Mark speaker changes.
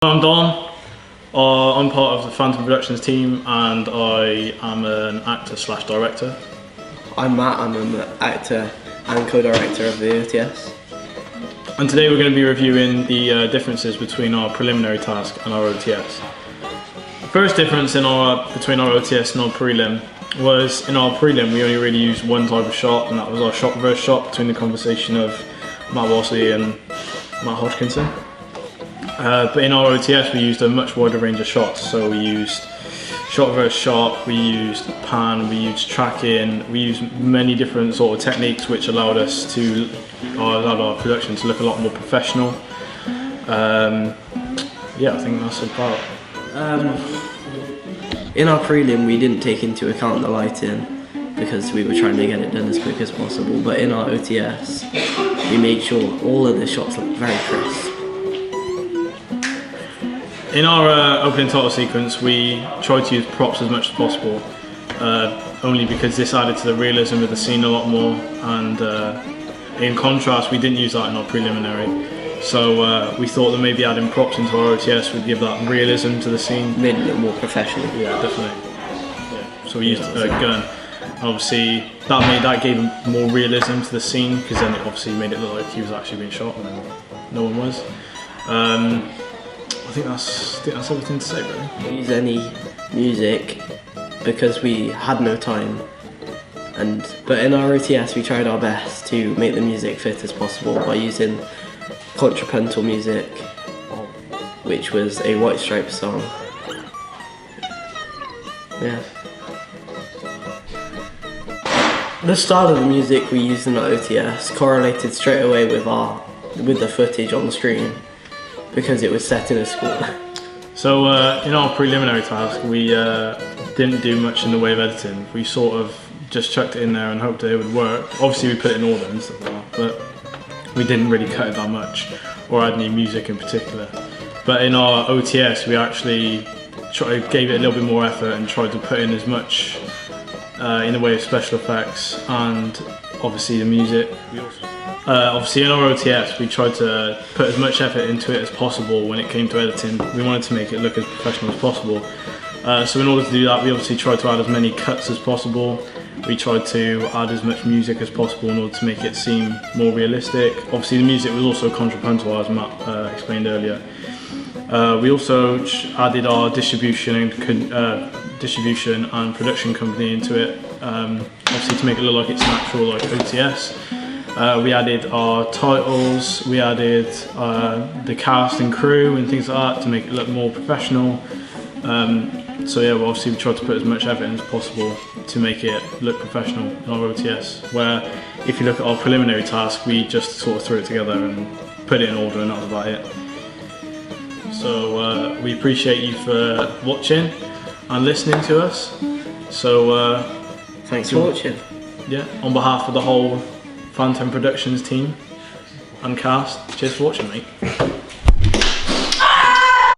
Speaker 1: I'm Don. I'm part of the Phantom Productions team and I am an actor/director.
Speaker 2: I'm Matt, I'm an actor and co-director of the OTS.
Speaker 1: And today we're going to be reviewing the differences between our preliminary task and our OTS. The first difference between our OTS and our prelim was in our prelim we only really used one type of shot, and that was our shot reverse shot between the conversation of Matt Walsley and Matt Hodgkinson. But in our OTS we used a much wider range of shots, so we used shot reverse shot, we used pan, we used tracking, we used many different sort of techniques which allowed us to, allowed our production to look a lot more professional. Yeah, I think that's about.
Speaker 2: In our prelim we didn't take into account the lighting because we were trying to get it done as quick as possible, but in our OTS we made sure all of the shots looked very crisp.
Speaker 1: In our opening title sequence we tried to use props as much as possible, only because this added to the realism of the scene a lot more, and in contrast we didn't use that in our preliminary. So we thought that maybe adding props into our OTS would give that realism to the scene.
Speaker 2: Made it look more professional.
Speaker 1: Yeah, definitely. Yeah. So we used a gun. Obviously that gave more realism to the scene, because then it obviously made it look like he was actually being shot and then no one was. I think that's everything to say, really.
Speaker 2: We didn't use any music because we had no time, but in our OTS we tried our best to make the music fit as possible by using contrapuntal music, which was a White Stripes song. Yeah. The style of the music we used in our OTS correlated straight away with the footage on the screen, because it was set in a school.
Speaker 1: So in our preliminary task we didn't do much in the way of editing. We sort of just chucked it in there and hoped that it would work. Obviously we put it in order and stuff like that, but we didn't really cut it that much or add any music in particular. But in our OTS we actually gave it a little bit more effort and tried to put in as much in the way of special effects and obviously the music. Obviously in our OTS we tried to put as much effort into it as possible when it came to editing. We wanted to make it look as professional as possible. So in order to do that we obviously tried to add as many cuts as possible. We tried to add as much music as possible in order to make it seem more realistic. Obviously the music was also contrapuntal, as Matt explained earlier. We also added our distribution and production company into it, obviously to make it look like it's natural, like OTS. We added our titles, we added the cast and crew and things like that to make it look more professional. So yeah, well, obviously we tried to put as much effort in as possible to make it look professional in our OTS, where if you look at our preliminary task we just sort of threw it together and put it in order and that was about it. So we appreciate you for watching and listening to us. So
Speaker 2: thanks for watching.
Speaker 1: Yeah, on behalf of the whole Phantom Productions team and cast, cheers for watching, mate.